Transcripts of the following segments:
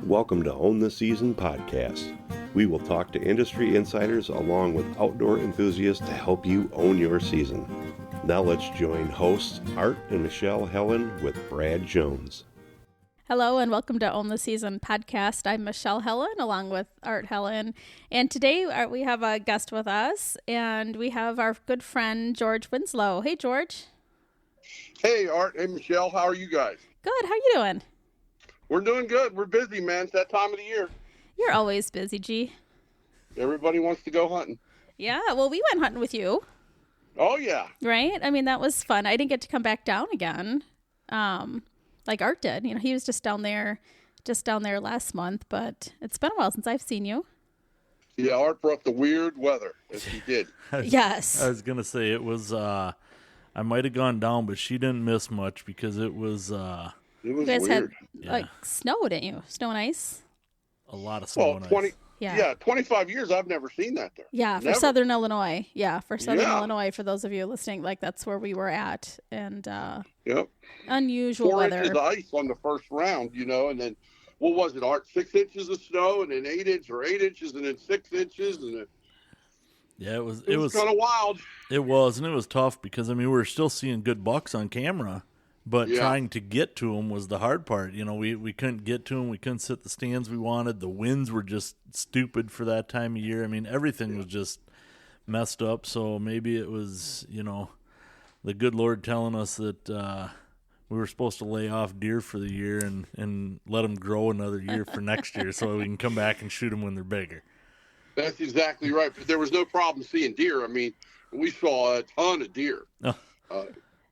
Welcome to Own the Season podcast. We will talk to industry insiders along with outdoor enthusiasts to help you own your season. Now let's join hosts Art and Michelle Helen with Brad Jones. Hello and welcome to Own the Season podcast. I'm Michelle Helen along with Art Helen. And today we have a guest with us and we have our good friend George Winslow. Hey, George. Hey, Art. Hey, Michelle. How are you guys? Good. How you doing? We're doing good. We're busy, man. It's that time of the year. You're always busy, G. Everybody wants to go hunting. Yeah. Well, we went hunting with you. Oh, yeah. Right? I mean, that was fun. I didn't get to come back down again. Like Art did. You know, he was just down there last month, but it's been a while since I've seen you. Yeah, Art brought the weird weather, as he did. Yes. I was going to say, it was, I might have gone down, but she didn't miss much because it was You guys weird. had like snow, didn't you? Snow and ice? A lot of snow and ice. Yeah. 25 years, I've never seen that there. Yeah, for Never. Southern Illinois. Yeah, for Southern Yeah. Illinois, for those of you listening, like that's where we were at. And Yep. unusual 4 weather. inches of ice on the first round, you know, and then, what was it, Art? 6 inches of snow, and then 8 inches, and then 6 inches, and then Yeah, it was kind of wild. It was, and it was tough because, I mean, we were still seeing good bucks on camera, but Yeah. trying to get to them was the hard part. You know, we couldn't get to them. We couldn't sit the stands we wanted. The winds were just stupid for that time of year. I mean, everything was just messed up. So maybe it was, you know, the good Lord telling us that we were supposed to lay off deer for the year and let them grow another year for next year so we can come back and shoot them when they're bigger. That's exactly right. But there was no problem seeing deer. I mean, we saw a ton of deer. Oh.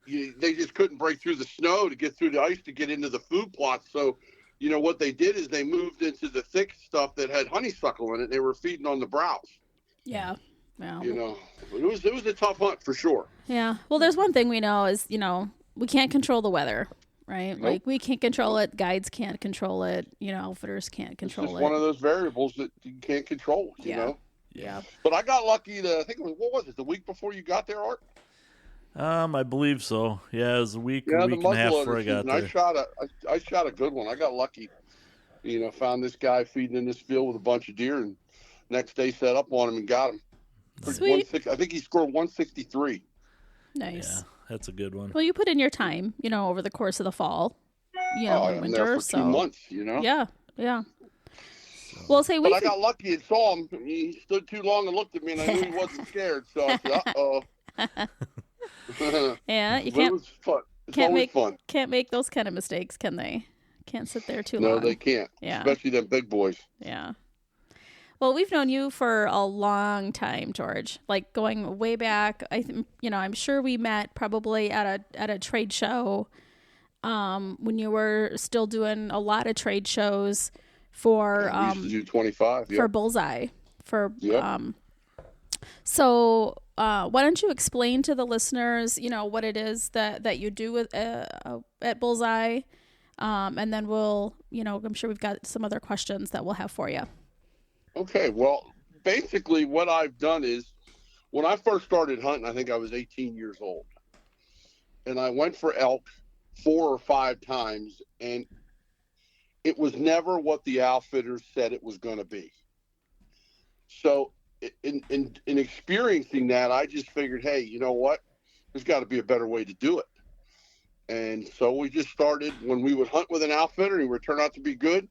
They just couldn't break through the snow to get through the ice to get into the food plots. So, you know, what they did is they moved into the thick stuff that had honeysuckle in it. They were feeding on the browse. Yeah. Yeah. You know, it was a tough hunt for sure. Yeah. Well, there's one thing we know is, you know, we can't control the weather, right? Nope. Like we can't control it. Guides can't control it. You know, outfitters can't control It's it. one of those variables that you can't control, you know. Yeah. But I got lucky I think it was, what was it, the week before you got there, Art? I believe so. Yeah, it was a week Yeah, and a half before I got there. I shot a good one. I got lucky. You know, found this guy feeding in this field with a bunch of deer, and next day set up on him and got him. Sweet. I think he scored 163. Nice. Yeah, that's a good one. Well, you put in your time, you know, over the course of the fall, you know, I'm winter. there for so 2 months, you know. Yeah. Yeah. Well, say But I got lucky and saw him. He stood too long and looked at me, and I knew he wasn't scared. So I said, "Uh-oh." Yeah, you But it can't was fun. It's always fun. Can't make those kind of mistakes, can they? Can't sit there too No, long. they can't. Yeah. Especially them big boys. Yeah. Well, we've known you for a long time, George. Like going way back. I'm sure we met probably at a trade show, when you were still doing a lot of trade shows for We used to do 25. for Bullseye. Yep. So why don't you explain to the listeners, you know, what it is that you do with at Bullseye, and then we'll, you know, I'm sure we've got some other questions that we'll have for you. Okay, well, basically what I've done is when I first started hunting, I think I was 18 years old. And I went for elk 4 or 5 times, and it was never what the outfitters said it was going to be. So in experiencing that, I just figured, hey, you know what? There's got to be a better way to do it. And so we just started, when we would hunt with an outfitter and it would turn out to be good,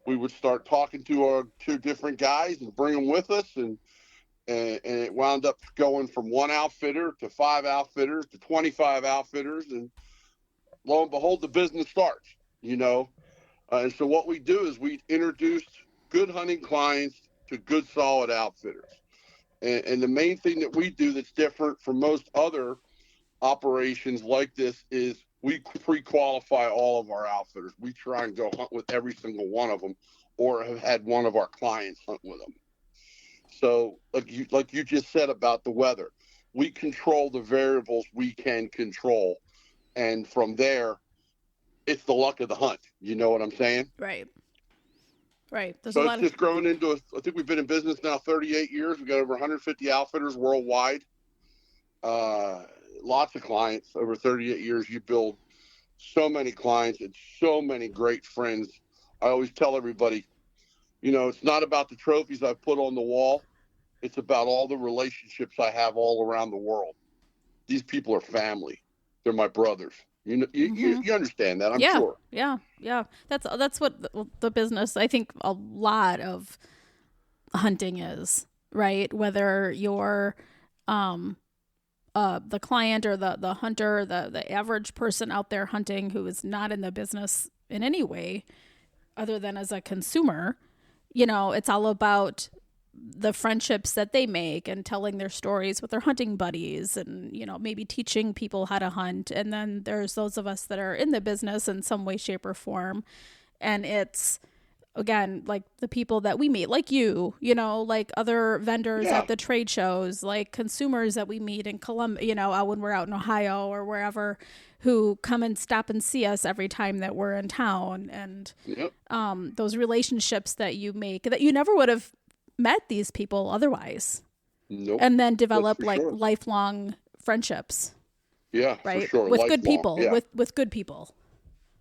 we would start talking to our 2 different guys and bring them with us. And it wound up going from 1 outfitter to 5 outfitters to 25 outfitters. And lo and behold, the business starts, you know. And so what we do is we introduce good hunting clients to good, solid outfitters. And the main thing that we do that's different from most other operations like this is we pre-qualify all of our outfitters. We try and go hunt with every single one of them, or have had one of our clients hunt with them. So like you just said about the weather, we control the variables we can control. And from there, it's the luck of the hunt. You know what I'm saying? Right. There's So a lot it's just grown into I think we've been in business now 38 years. We've got over 150 outfitters worldwide. Lots of clients over 38 years. You build so many clients and so many great friends. I always tell everybody, You know, it's not about the trophies I put on the wall. It's about all the relationships I have all around the world. These people are family. They're my brothers. You know, you understand that, I'm sure. Yeah. That's what the business, I think a lot of hunting is, right? Whether you're the client or the hunter, the average person out there hunting who is not in the business in any way other than as a consumer, you know, it's all about the friendships that they make and telling their stories with their hunting buddies and, you know, maybe teaching people how to hunt. And then there's those of us that are in the business in some way, shape, or form. And it's, again, like the people that we meet, like you know, like other vendors at the trade shows, like consumers that we meet in Columbia, you know, when we're out in Ohio or wherever, who come and stop and see us every time that we're in town. And those relationships that you make that you never would have met these people otherwise. And then develop like lifelong friendships. Yeah, right? For sure. With lifelong. Good people. Yeah. With good people.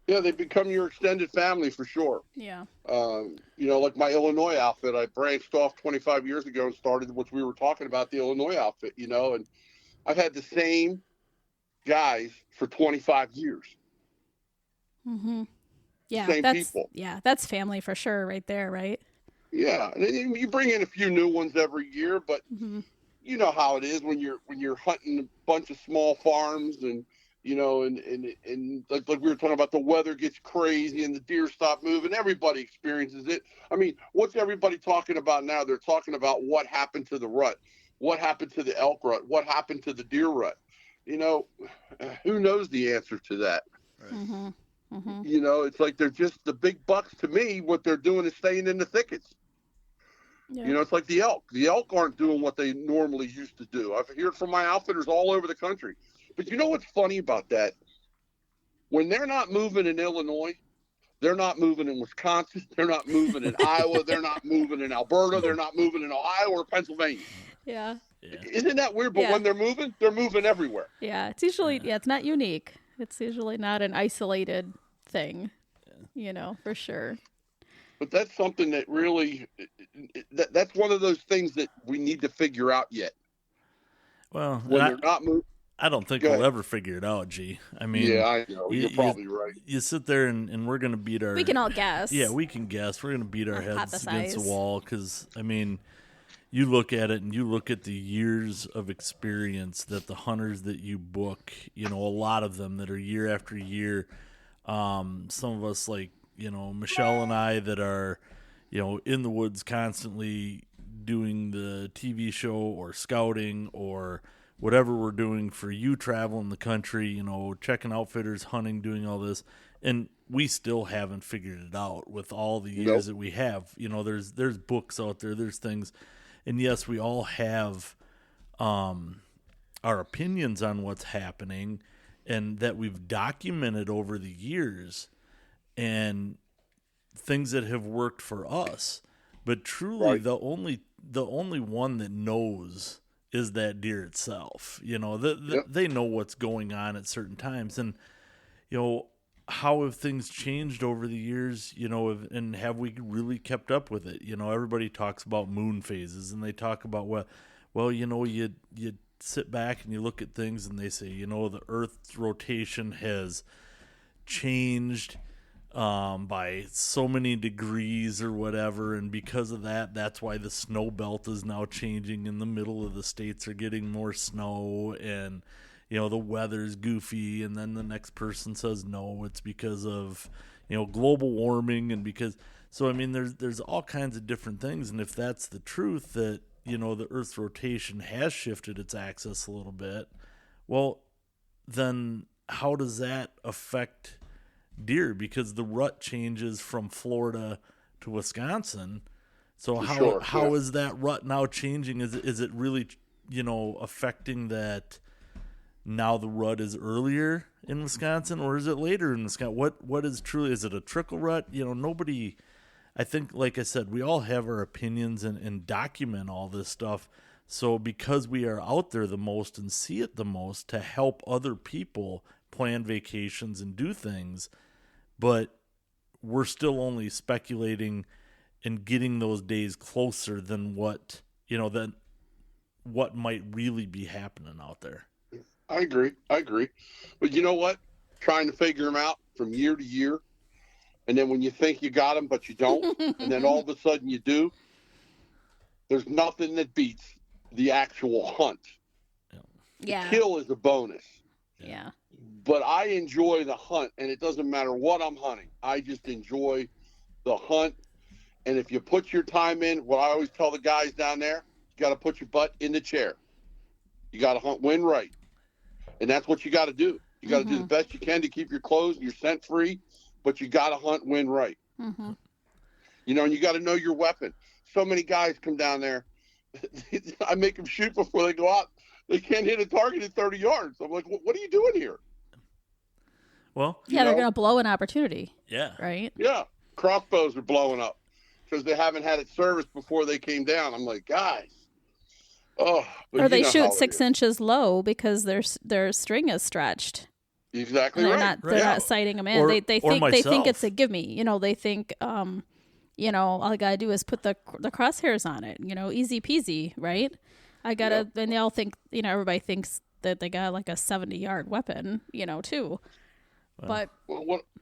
Yeah, they become your extended family for sure. Yeah. You know, like my Illinois outfit, I branched off 25 years ago and started what we were talking about, the Illinois outfit, you know, and I've had the same guys for 25 years. Mm-hmm. Yeah. Same people. Yeah, that's family for sure right there, right? Yeah. And you bring in a few new ones every year, but you know how it is when you're hunting a bunch of small farms and, you know, and like we were talking about, the weather gets crazy and the deer stop moving. Everybody experiences it. I mean, what's everybody talking about now? They're talking about what happened to the rut, what happened to the elk rut, what happened to the deer rut. You know, who knows the answer to that? Right. Mm-hmm. Mm-hmm. You know, it's like they're just the big bucks to me. What they're doing is staying in the thickets. Yeah. You know, it's like the elk. The elk aren't doing what they normally used to do. I've heard from my outfitters all over the country. But you know what's funny about that? When they're not moving in Illinois, they're not moving in Wisconsin, they're not moving in Iowa, they're not moving in Alberta, they're not moving in Ohio or Pennsylvania. Yeah. Isn't that weird? But when they're moving everywhere. Yeah, it's usually, it's not unique. It's usually not an isolated thing, you know, for sure. But that's something that really, that's one of those things that we need to figure out yet. Well, when they're not moving. I don't think we'll ever figure it out, G. I mean, yeah, I know. You're probably right. You sit there and we're going to beat our... We can all guess. Yeah, we can guess. We're going to beat our heads against the wall because, I mean, you look at it and you look at the years of experience that the hunters that you book, you know, a lot of them that are year after year, some of us like, you know, Michelle and I that are, you know, in the woods constantly doing the TV show or scouting or whatever we're doing for you traveling the country, you know, checking outfitters, hunting, doing all this. And we still haven't figured it out with all the years that we have. You know, there's books out there, there's things. And yes, we all have our opinions on what's happening and that we've documented over the years and things that have worked for us. But truly the only one that knows is that deer itself. You know, they know what's going on at certain times. And, you know, how have things changed over the years, you know, and have we really kept up with it? You know, everybody talks about moon phases and they talk about, well, you know, you sit back and you look at things and they say, you know, the Earth's rotation has changed by so many degrees or whatever, and because of that, that's why the snow belt is now changing in the middle of the states are getting more snow, and you know the weather's goofy. And then the next person says no, it's because of, you know, global warming, and because so I mean there's all kinds of different things. And if that's the truth, that, you know, the Earth's rotation has shifted its axis a little bit, well, then how does that affect deer? Because the rut changes from Florida to Wisconsin. So how is that rut now changing? Is it really, you know, affecting that now the rut is earlier in Wisconsin, or is it later in Wisconsin? What is truly, is it a trickle rut? You know, nobody, I think, like I said, we all have our opinions and document all this stuff. So because we are out there the most and see it the most to help other people plan vacations and do things, but we're still only speculating and getting those days closer than what might really be happening out there. I agree. But you know what? Trying to figure them out from year to year. And then when you think you got them, but you don't, and then all of a sudden you do, there's nothing that beats the actual hunt. Yeah. The kill is a bonus. Yeah. But I enjoy the hunt, and it doesn't matter what I'm hunting. I just enjoy the hunt. And if you put your time in, what I always tell the guys down there, you got to put your butt in the chair. You got to hunt wind right. And that's what you got to do. You got to do the best you can to keep your clothes and your scent free, but you got to hunt wind right. Mm-hmm. You know, and you got to know your weapon. So many guys come down there. I make them shoot before they go out. They can't hit a target at 30 yards. I'm like, what are you doing here? Well, yeah, they're going to blow an opportunity. Yeah. Right? Yeah. Crossbows are blowing up because they haven't had it serviced before they came down. I'm like, guys. Oh, or they shoot 6 inches low because their string is stretched. Exactly and right. They're not sighting them in. They think it's a give me. You know, they think all I gotta do is put the crosshairs on it. You know, easy peasy, right? And they all think, everybody thinks that they got like a 70-yard weapon, too. But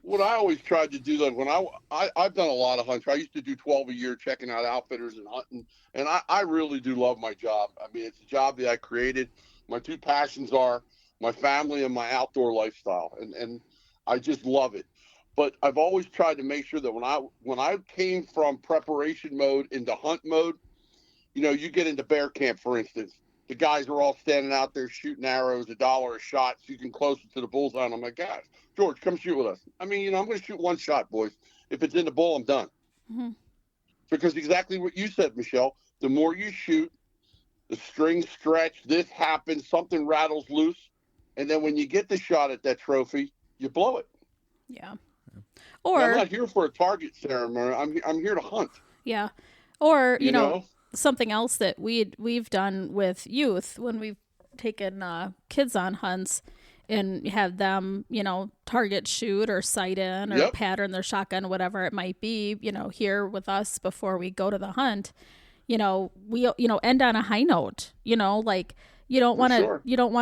what I always tried to do, like when I've done a lot of hunts. I used to do 12 a year, checking out outfitters and hunting, and I really do love my job. I mean, it's a job that I created. My two passions are my family and my outdoor lifestyle, and I just love it. But I've always tried to make sure that when I came from preparation mode into hunt mode, you get into bear camp, for instance. The guys are all standing out there shooting arrows, $1 a shot, so you can closer to the bullseye. And I'm like, guys, George, come shoot with us. I mean, I'm going to shoot one shot, boys. If it's in the bull, I'm done. Mm-hmm. Because exactly what you said, Michelle, the more you shoot, the string stretch, this happens, something rattles loose. And then when you get the shot at that trophy, you blow it. Yeah. Or I'm not here for a target ceremony. I'm here to hunt. Yeah. Or, you know, something else that we've done with youth when we've taken kids on hunts and have them, target shoot or sight in or pattern their shotgun, whatever it might be, here with us before we go to the hunt, we end on a high note, like you don't want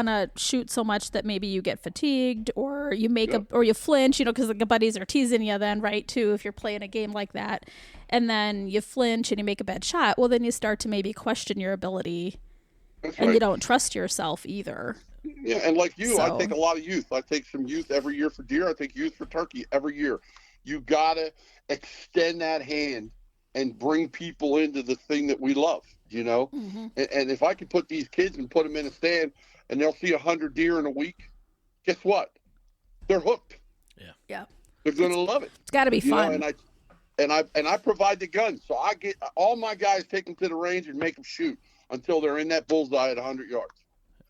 to shoot so much that maybe you get fatigued or you or you flinch, because the buddies are teasing you then, right, too, if you're playing a game like that. And then you flinch and you make a bad shot. Well, then you start to maybe question your ability. That's and right. You don't trust yourself either. Yeah, and like you, I take a lot of youth. I take some youth every year for deer. I take youth for turkey every year. You got to extend that hand and bring people into the thing that we love, Mm-hmm. And if I could put these kids and put them in a stand and they'll see 100 deer in a week, guess what? They're hooked. Yeah. They're going to love it. It's got to be fun. And I provide the guns. So I get all my guys, take them to the range and make them shoot until they're in that bullseye at 100 yards.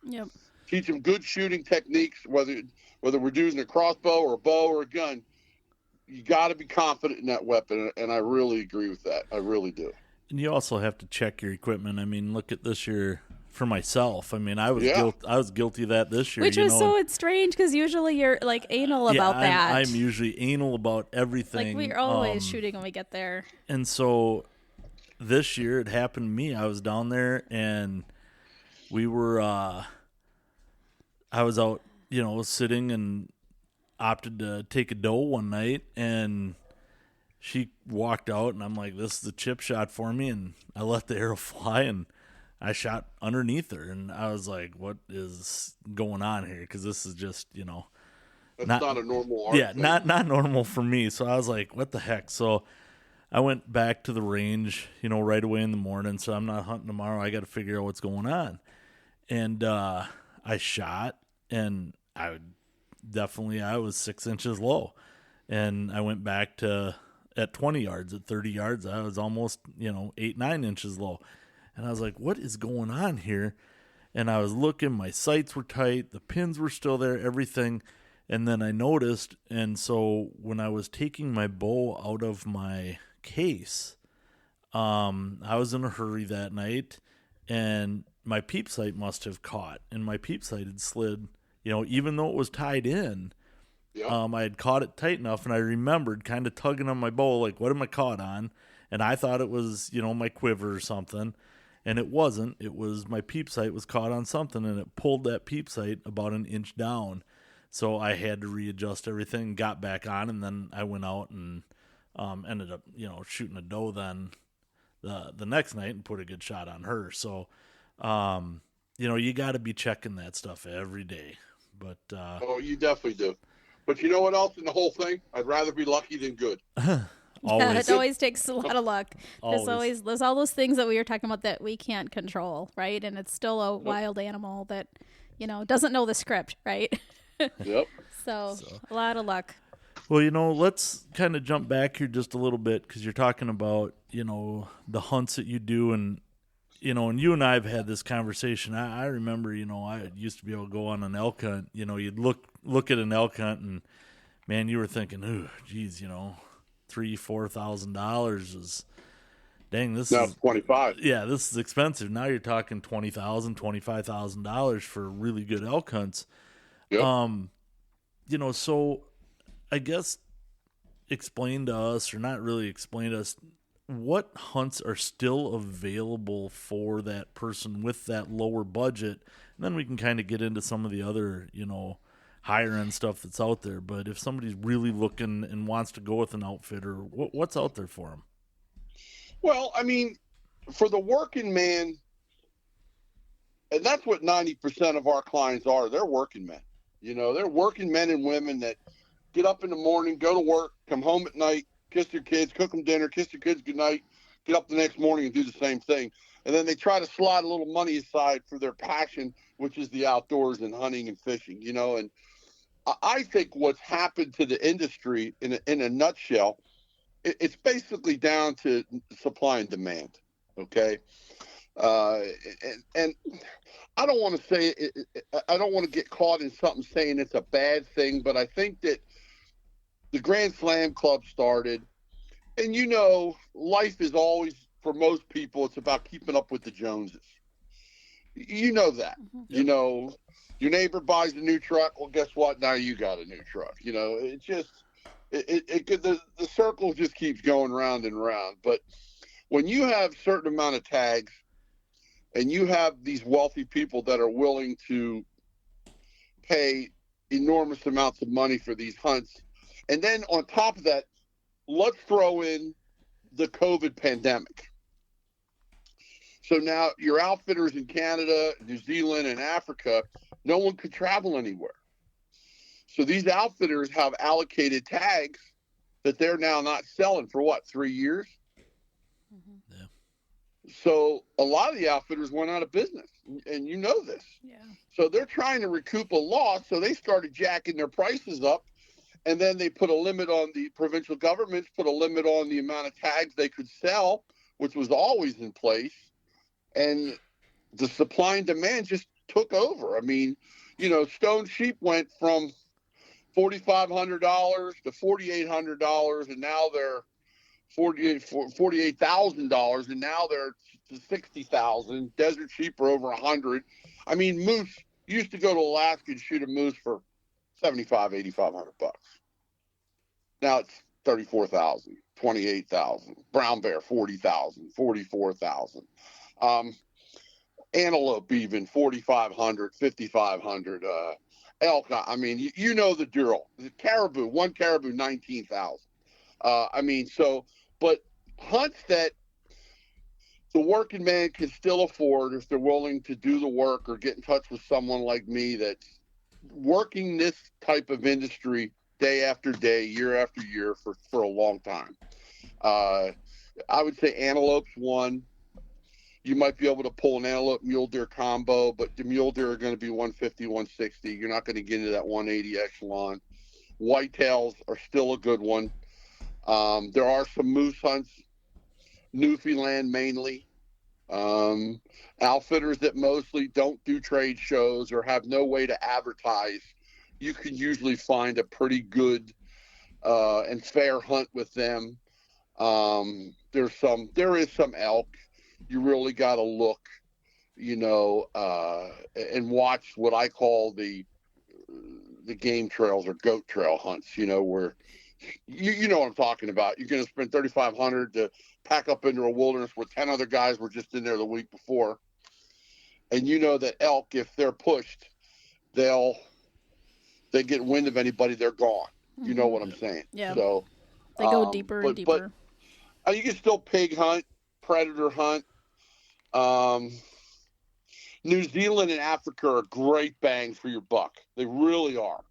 Yep. Teach them good shooting techniques, whether we're using a crossbow or a bow or a gun. You got to be confident in that weapon, and I really agree with that. I really do. And you also have to check your equipment. I mean, look at this year for myself. I mean, I was guilty of that this year. Which was so strange because usually you're like anal about that. I'm usually anal about everything. Like we're always shooting when we get there. And so this year it happened to me. I was down there and we were, I was out, sitting and opted to take a doe one night and she walked out and I'm like, this is a chip shot for me. And I let the arrow fly and I shot underneath her, and I was like, what is going on here? Because this is just, That's not a normal art. Yeah, thing. Not normal for me. So I was like, what the heck? So I went back to the range, right away in the morning. So I'm not hunting tomorrow. I got to figure out what's going on. And I shot, and I was 6 inches low. And I went back at 20 yards, at 30 yards, I was almost, 8-9 inches low. And I was like, what is going on here? And I was looking, my sights were tight, the pins were still there, everything. And then I noticed, and so when I was taking my bow out of my case, I was in a hurry that night, and my peep sight must have caught. And my peep sight had slid, even though it was tied in, I had caught it tight enough, and I remembered kind of tugging on my bow, like, what am I caught on? and I thought it was, my quiver or something, and it wasn't. It was my peep sight was caught on something, and it pulled that peep sight about an inch down. So I had to readjust everything, got back on, and then I went out and ended up, shooting a doe then the next night and put a good shot on her. So, you got to be checking that stuff every day. But oh, you definitely do. But you know what else in the whole thing? I'd rather be lucky than good. It always takes a lot of luck. Always. There's all those things that we were talking about that we can't control, right? And it's still a wild animal that, doesn't know the script, right? Yep. So a lot of luck. Well, let's kind of jump back here just a little bit, because you're talking about, the hunts that you do, and and you and I have had this conversation. I remember, I used to be able to go on an elk hunt. You'd look at an elk hunt, and man, you were thinking, "Ooh, geez, $3,000-$4,000 is dang. This now is 25. Yeah, this is expensive." Now you're talking $20,000, $25,000 for really good elk hunts. Yep. So I guess explain to us, or not really explain to us, what hunts are still available for that person with that lower budget, and then we can kind of get into some of the other, higher end stuff that's out there. But if somebody's really looking and wants to go with an outfitter, what's out there for them? Well, I mean, for the working man, and that's what 90% of our clients are. They're working men. They're working men and women that get up in the morning, go to work, come home at night, kiss their kids, cook them dinner, kiss their kids goodnight, get up the next morning and do the same thing. And then they try to slide a little money aside for their passion, which is the outdoors and hunting and fishing, And I think what's happened to the industry in a nutshell, it's basically down to supply and demand, okay? And I don't want to say I don't want to get caught in something saying it's a bad thing, but I think that the Grand Slam Club started, and life is always, for most people, it's about keeping up with the Joneses. You know that. Mm-hmm. Your neighbor buys a new truck. Well, guess what? Now you got a new truck. It just the circle just keeps going round and round. But when you have a certain amount of tags, and you have these wealthy people that are willing to pay enormous amounts of money for these hunts, and then on top of that, let's throw in the COVID pandemic. So now your outfitters in Canada, New Zealand, and Africa, no one could travel anywhere. So these outfitters have allocated tags that they're now not selling for 3 years? Mm-hmm. Yeah. So a lot of the outfitters went out of business, and you know this. Yeah. So they're trying to recoup a loss, so they started jacking their prices up, and then they put a limit on the provincial governments, put a limit on the amount of tags they could sell, which was always in place, and the supply and demand just took over. I mean, stone sheep went from $4,500 to $4,800, and now they're $48,000, and now they're to $60,000. Desert sheep are over $100,000. I mean, moose, you used to go to Alaska and shoot a moose for $7,500, $8,500. Now it's $34,000, $28,000. Brown bear, $40,000, $44,000. Antelope even $4,500, $5,500. Elk, I mean, you know the drill. The caribou, one caribou, $19,000. But hunts that the working man can still afford if they're willing to do the work or get in touch with someone like me that's working this type of industry day after day, year after year for a long time. I would say antelope's one. You might be able to pull an antelope mule deer combo, but the mule deer are going to be 150, 160. You're not going to get into that 180 echelon. Whitetails are still a good one. There are some moose hunts, Newfoundland mainly. Outfitters that mostly don't do trade shows or have no way to advertise. You can usually find a pretty good and fair hunt with them. There is some elk. You really got to look, and watch what I call the game trails or goat trail hunts, where you know what I'm talking about. You're going to spend $3,500 to pack up into a wilderness where 10 other guys were just in there the week before. And you know that elk, if they're pushed, they get wind of anybody, they're gone. You know what I'm saying? Yeah. So They go deeper and deeper. But you can still pig hunt, predator hunt. New Zealand and Africa are great bangs for your buck. They really are.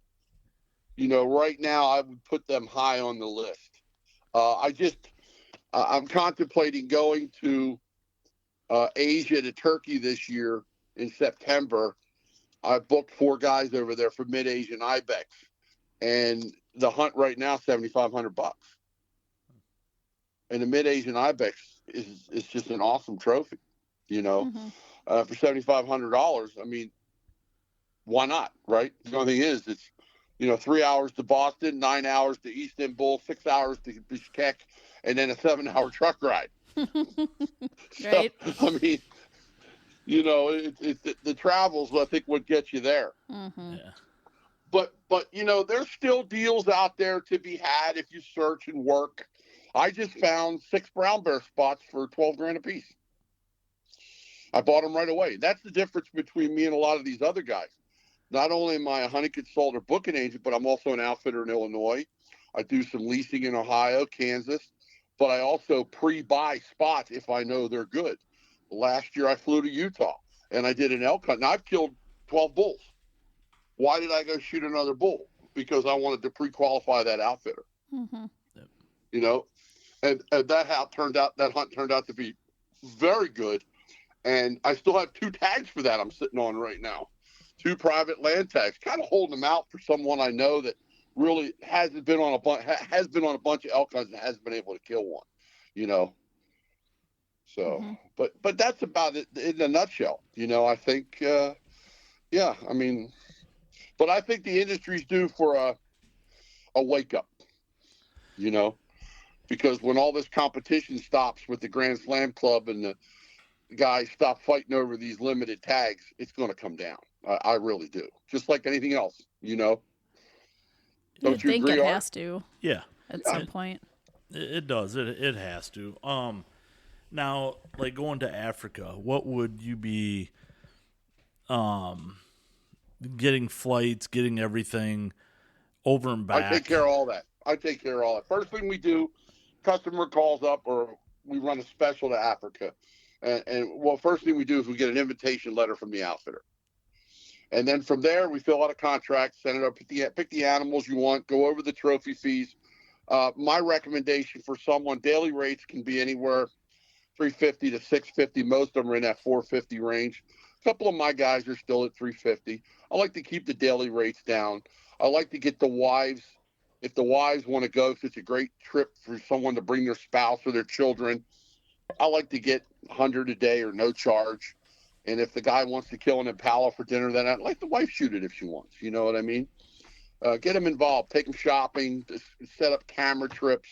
You know, right now I would put them high on the list. I'm contemplating going to Asia to Turkey this year in September. I booked 4 guys over there for mid-Asian ibex, and the hunt right now $7,500. And the mid-Asian ibex is just an awesome trophy, you know. For $7,500. I mean, why not, right? The only thing is, it's 3 hours to Boston, 9 hours to Istanbul, 6 hours to Bishkek, and then a 7-hour truck ride. Right. So, I mean, it's the travels, I think, would get you there. Yeah. But there's still deals out there to be had if you search and work. I just found 6 brown bear spots for $12,000 a piece. I bought them right away. That's the difference between me and a lot of these other guys. Not only am I a hunting consultant or booking agent, but I'm also an outfitter in Illinois. I do some leasing in Ohio, Kansas, but I also pre-buy spots if I know they're good. Last year I flew to Utah and I did an elk hunt. Now I've killed 12 bulls. Why did I go shoot another bull? Because I wanted to pre-qualify that outfitter. And that hunt turned out to be very good. And I still have 2 tags for that I'm sitting on right now. 2 private land tags, kind of holding them out for someone I know that really has been on a bunch of elk hunts and hasn't been able to kill one, So, but that's about it in a nutshell. I think, but I think the industry's due for a wake up, because when all this competition stops with the Grand Slam Club and the guys stop fighting over these limited tags, it's going to come down. I really do. Just like anything else, Don't you think agree, it Art? has to. Yeah. At some point. It does. It has to. Now, like going to Africa, what would you be getting flights, getting everything over and back? I take care of all that. First thing we do, customer calls up or we run a special to Africa. First thing we do is we get an invitation letter from the outfitter. And then from there, we fill out a contract, send it up, pick the animals you want, go over the trophy fees. My recommendation for someone, daily rates can be anywhere $350 to $650. Most of them are in that $450 range. A couple of my guys are still at $350. I like to keep the daily rates down. I like to get the wives. If the wives want to go, if it's a great trip for someone to bring their spouse or their children, I like to get $100 a day or no charge. And if the guy wants to kill an impala for dinner, then I'd like the wife shoot it if she wants. You know what I mean? Get them involved, take them shopping, set up camera trips.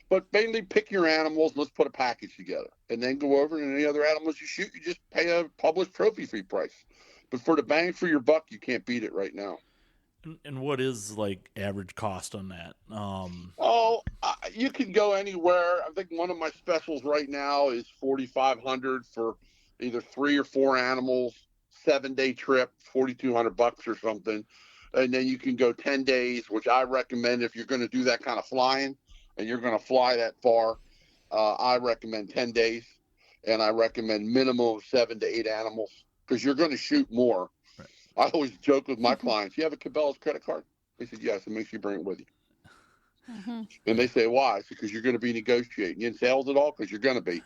But mainly pick your animals. Let's put a package together. And then go over and any other animals you shoot, you just pay a published trophy fee price. But for the bang for your buck, you can't beat it right now. And what is like average cost on that? You can go anywhere. I think one of my specials right now is $4,500 for either 3 or 4 animals, 7-day trip, $4,200 or something. And then you can go 10 days, which I recommend if you're going to do that kind of flying and you're going to fly that far. I recommend 10 days, and I recommend minimum of 7 to 8 animals because you're going to shoot more. Right. I always joke with my clients, you have a Cabela's credit card? They said, yes, and make sure you bring it with you. And they say, why? I said, because you're going to be negotiating. You in sales at all? Because you're going to be.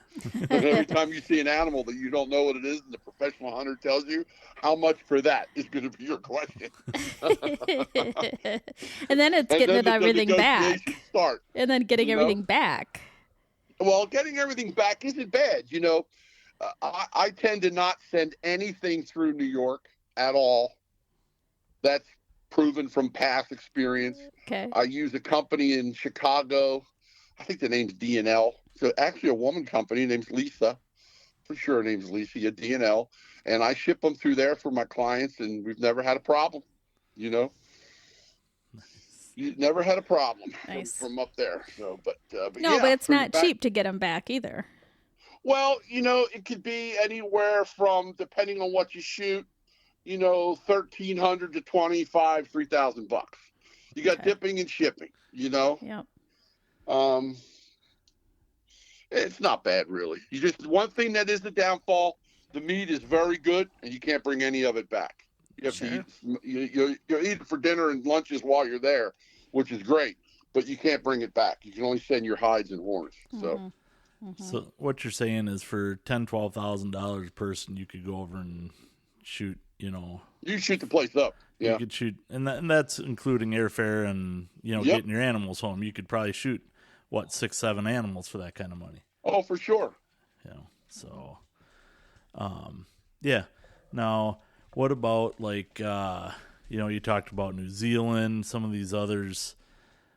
And every time you see an animal that you don't know what it is and the professional hunter tells you, how much for that is going to be your question. And then it's getting everything back. Start, and then getting everything back. Well, getting everything back isn't bad. I tend to not send anything through New York at all. That's proven from past experience. Okay. I use a company in Chicago. I think the name's D&L. So actually a woman company named Lisa. For sure her name's Lisa, yeah, D&L. And I ship them through there for my clients, and we've never had a problem, You never had a problem Nice. from up there. So, but No, yeah, but it's bring not it back. cheap to get them back either. Well, it could be anywhere from, depending on what you shoot, $1,300 to $3,000. You got Okay. dipping and shipping. Yep. It's not bad, really. You just one thing that is the downfall: the meat is very good, and you can't bring any of it back. You have to Sure. eat. You eat it for dinner and lunches while you're there, which is great, but you can't bring it back. You can only send your hides and horns. So, So what you're saying is for $10,000-$12,000 a person, you could go over and shoot. you shoot the place up. You Yeah. could shoot, and that's including airfare and Yep. getting your animals home. You could probably shoot 6-7 animals for that kind of money. Oh, for sure. So, yeah. Now, what about you talked about New Zealand, some of these others.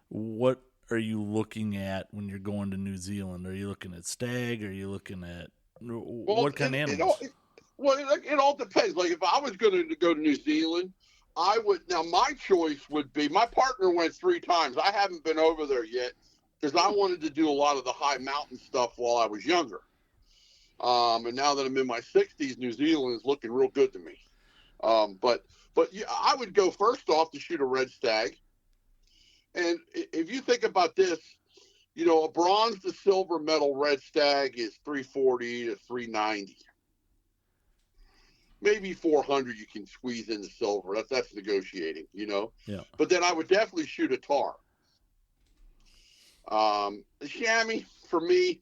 What are you looking at when you're going to New Zealand? Are you looking at stag? Are you looking at what kind of animals? It all depends. Like, if I was going to go to New Zealand, I would. Now, my choice would be. My partner went 3 times. I haven't been over there yet because I wanted to do a lot of the high mountain stuff while I was younger. And now that I'm in my 60s, New Zealand is looking real good to me. But yeah, I would go first off to shoot a red stag. And if you think about this, a bronze to silver medal red stag is $340 to $390. Maybe $400 you can squeeze into silver. That's negotiating, Yeah. But then I would definitely shoot a tar. The chamois, for me,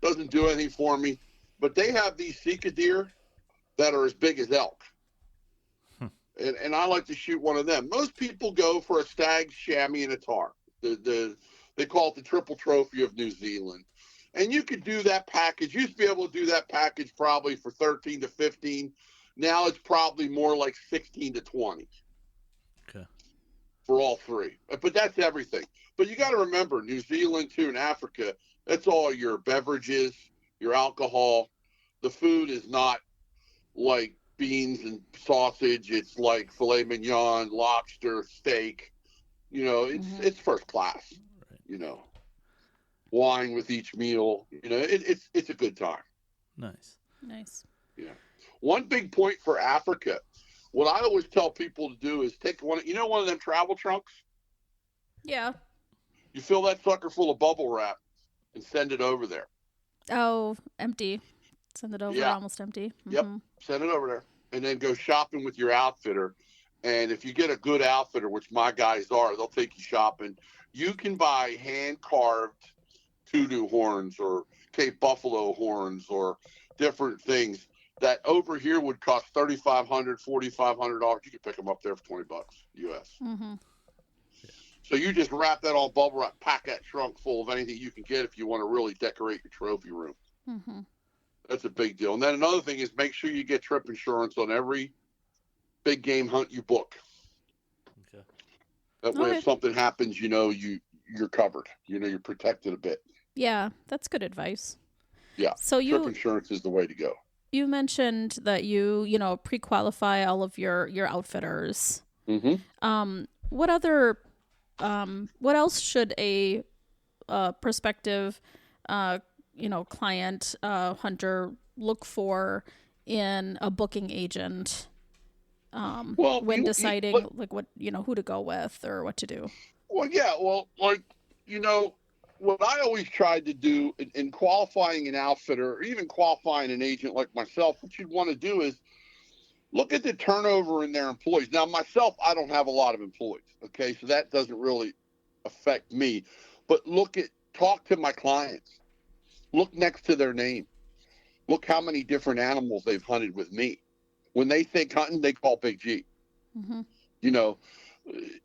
doesn't do anything for me. But they have these Sika deer that are as big as elk. And I like to shoot one of them. Most people go for a stag, chamois, and a tar. They call it the triple trophy of New Zealand. And you could do that package. You used to be able to do that package probably for 13 to 15. Now it's probably more like 16 to 20. Okay. For all 3. But that's everything. But you got to remember, New Zealand, too, and Africa, that's all your beverages, your alcohol. The food is not like beans and sausage. It's like filet mignon, lobster, steak. It's first class. Right. Wine with each meal. It's a good time. Nice. Yeah. One big point for Africa, what I always tell people to do is take one of them travel trunks? Yeah. You fill that sucker full of bubble wrap and send it over there. Oh, empty. Send it over. Yeah. Almost empty. Yep. Send it over there. And then go shopping with your outfitter. And if you get a good outfitter, which my guys are, they'll take you shopping. You can buy hand-carved Tudu horns or Cape Buffalo horns or different things that over here would cost $3,500, $4,500. You can pick them up there for $20 US. Mm-hmm. So you just wrap that all bubble wrap, pack that trunk full of anything you can get if you want to really decorate your trophy room. Mm-hmm. That's a big deal. And then another thing is make sure you get trip insurance on every big game hunt you book. Okay. That way, if something happens, you're covered. You're protected a bit. Yeah, that's good advice. Yeah. So trip insurance is the way to go. You mentioned that you pre-qualify all of your outfitters. Mm-hmm. What else should a prospective client hunter look for in a booking agent when deciding who to go with or what to do? Well, yeah. Well, what I always tried to do in qualifying an outfitter or even qualifying an agent like myself, what you'd want to do is look at the turnover in their employees. Now, myself, I don't have a lot of employees, okay? So that doesn't really affect me. But talk to my clients. Look next to their name. Look how many different animals they've hunted with me. When they think hunting, they call Big G. Mm-hmm.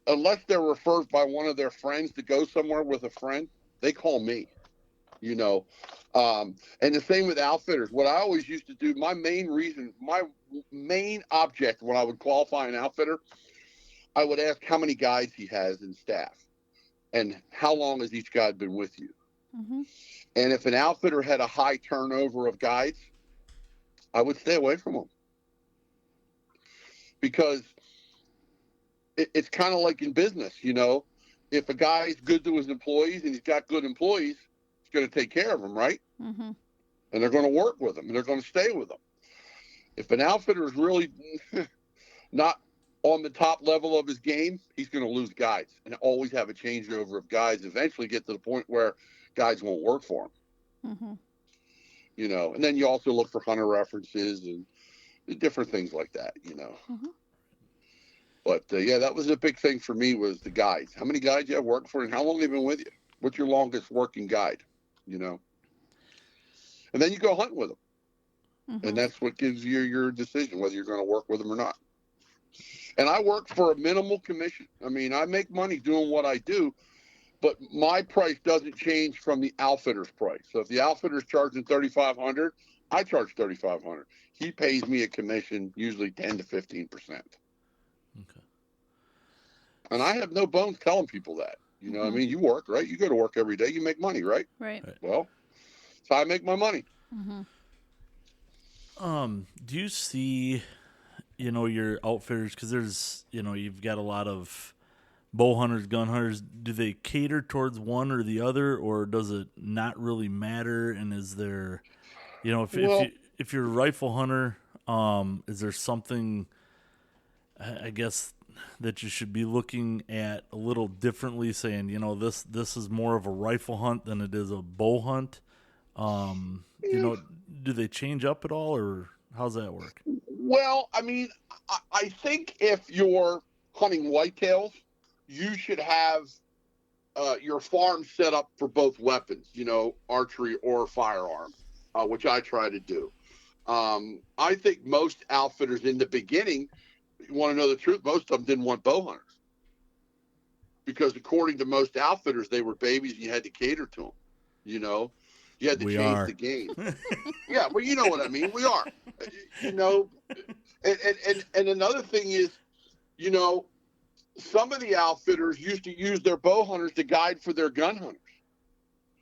Unless they're referred by one of their friends to go somewhere with a friend, they call me. And the same with outfitters. What I always used to do, my main object when I would qualify an outfitter, I would ask how many guides he has in staff and how long has each guide been with you. Mm-hmm. And if an outfitter had a high turnover of guides, I would stay away from them. Because it's kind of like in business, you know. If a guy's good to his employees and he's got good employees, he's going to take care of them, right? Mm-hmm. And they're going to work with him, and they're going to stay with him. If an outfitter is really not on the top level of his game, he's going to lose guys and always have a changeover of guys. Eventually get to the point where guys won't work for him. Mm-hmm. You know, and then you also look for hunter references and different things like that, you know. Mm-hmm. But yeah, that was a big thing for me was the guides. How many guides you have worked for and how long they've been with you? What's your longest working guide, you know? And then you go hunting with them. Mm-hmm. And that's what gives you your decision whether you're going to work with them or not. And I work for a minimal commission. I mean, I make money doing what I do, but my price doesn't change from the outfitter's price. So if the outfitter's charging $3,500, I charge $3,500. He pays me a commission, usually 10 to 15%. Okay. And I have no bones telling people that. You know what I mean? You work, right? You go to work every day. You make money, right? Right. Well, that's how I make my money. Mm-hmm. Do you see, you know, your outfitters, because there's, you know, you've got a lot of bow hunters, gun hunters. Do they cater towards one or the other, or does it not really matter? And is there, you know, if you're a rifle hunter, is there something, I guess, that you should be looking at a little differently, saying, you know, this is more of a rifle hunt than it is a bow hunt? You know, do they change up at all, or how's that work? Well, I mean, I think if you're hunting whitetails, you should have your farm set up for both weapons, you know, archery or firearm, which I try to do. I think most outfitters in the beginning, you want to know the truth, most of them didn't want bow hunters. Because according to most outfitters, they were babies and you had to cater to them, you know. You had to change the game. Yeah, well, you know what I mean. We are, you know, and another thing is, you know, some of the outfitters used to use their bow hunters to guide for their gun hunters,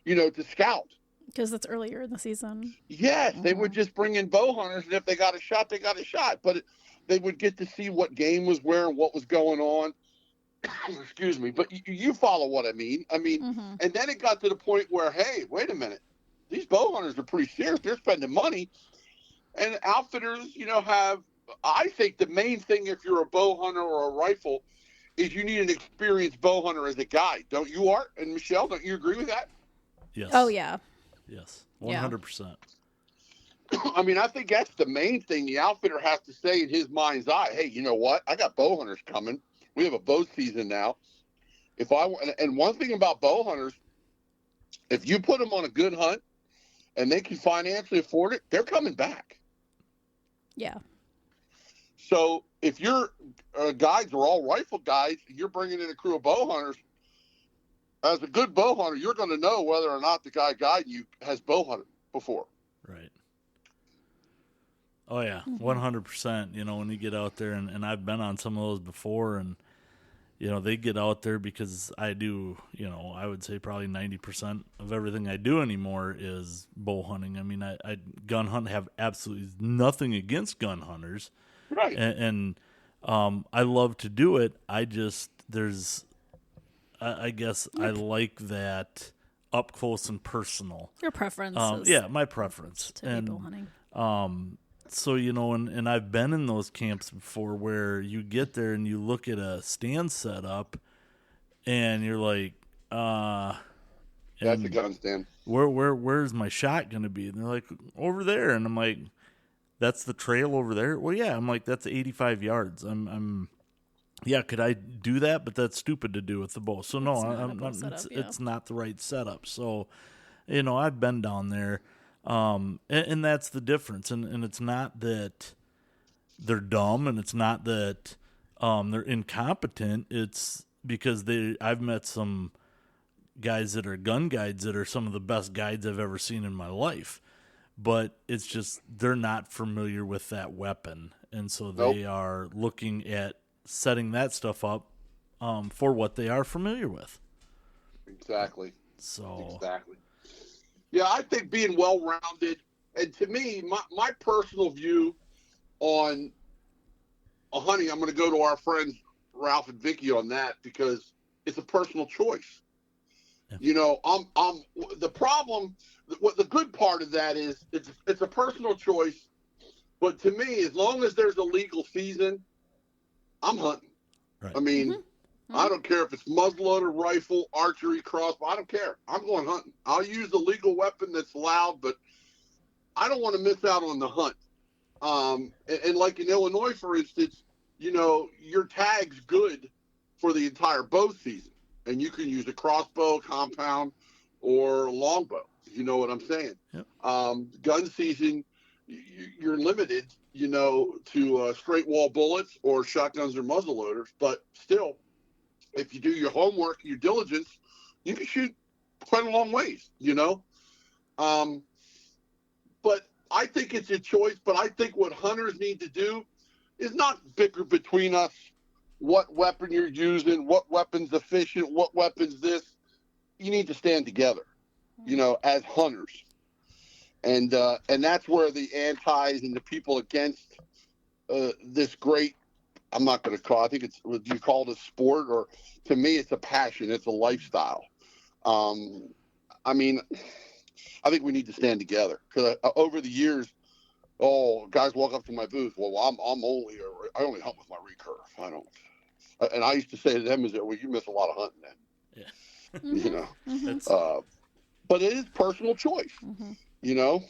you know, to scout. Because it's earlier in the season. Yes, they would just bring in bow hunters, and if they got a shot, they got a shot. But they would get to see what game was where and what was going on. Excuse me. But you follow what I mean. I mean, and then it got to the point where, hey, wait a minute. These bow hunters are pretty serious. They're spending money. And outfitters, you know, I think the main thing if you're a bow hunter or a rifle is you need an experienced bow hunter as a guide. Don't you, Art and Michelle? Don't you agree with that? Yes. Oh, yeah. Yes. 100%. I mean, I think that's the main thing the outfitter has to say in his mind's eye. Hey, you know what? I got bow hunters coming. We have a bow season now. And one thing about bow hunters, if you put them on a good hunt, and they can financially afford it, they're coming back. Yeah. So if your guides are all rifle guides, you're bringing in a crew of bow hunters, as a good bow hunter, you're going to know whether or not the guy guiding you has bow hunted before. Right. Oh, yeah, 100%. You know, when you get out there, and I've been on some of those before, and, you know, they get out there because I do, you know, I would say probably 90% of everything I do anymore is bow hunting. I mean, I gun hunt, have absolutely nothing against gun hunters. Right. And I love to do it. I guess I like that up close and personal. Your preference. Yeah, my preference. To be bow hunting. So, you know, and I've been in those camps before where you get there and you look at a stand set up and you're like, that's a gun stand. Where's my shot going to be? And they're like, over there. And I'm like, that's the trail over there? Well, yeah. I'm like, that's 85 yards. Yeah, could I do that? But that's stupid to do with the bow. So no, it's not the right setup. So, you know, I've been down there. And that's the difference. And it's not that they're dumb, and it's not that they're incompetent. It's because I've met some guys that are gun guides that are some of the best guides I've ever seen in my life. But it's just they're not familiar with that weapon. And so they are looking at setting that stuff up for what they are familiar with. Exactly. So exactly. Yeah, I think being well-rounded, and to me, my personal view on hunting, I'm going to go to our friends Ralph and Vicky on that because it's a personal choice. Yeah. You know, I'm the problem. What the good part of that is, it's a personal choice. But to me, as long as there's a legal season, I'm hunting. Right. I mean, Mm-hmm. I don't care if it's muzzleloader, rifle, archery, crossbow. I don't care. I'm going hunting. I'll use the legal weapon that's allowed, but I don't want to miss out on the hunt. And like in Illinois, for instance, you know, your tag's good for the entire bow season. And you can use a crossbow, compound, or longbow. You know what I'm saying? Yep. Gun season, you're limited, you know, to straight wall bullets or shotguns or muzzleloaders. But still, if you do your homework, your diligence, you can shoot quite a long ways, you know. But I think it's a choice. But I think what hunters need to do is not bicker between us. What weapon you're using, what weapon's efficient, what weapon's this. You need to stand together, you know, as hunters. And that's where the antis and the people against this great, I'm not going to call, I think it's, would you call it a sport? Or to me, it's a passion. It's a lifestyle. I mean, I think we need to stand together because over the years, guys walk up to my booth. Well, I only hunt with my recurve. I don't. And I used to say to them, well, you miss a lot of hunting then. Yeah. You know. Mm-hmm. But it is personal choice. Mm-hmm. You know.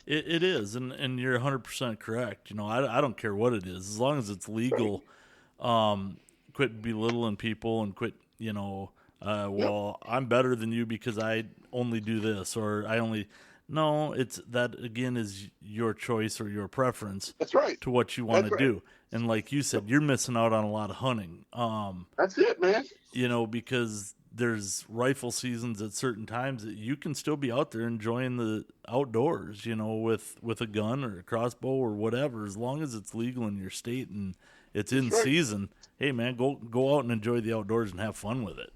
It is, and you're 100% correct. You know, I don't care what it is, as long as it's legal. Quit belittling people and quit, you know, well, I'm better than you because I only do this, or I only. No, it's that again is your choice or your preference. That's right. To what you want to right. do, and like you said, you're missing out on a lot of hunting. That's it, man. You know, because there's rifle seasons at certain times that you can still be out there enjoying the outdoors, you know, with a gun or a crossbow or whatever, as long as it's legal in your state and it's in season. Hey man, go out and enjoy the outdoors and have fun with it.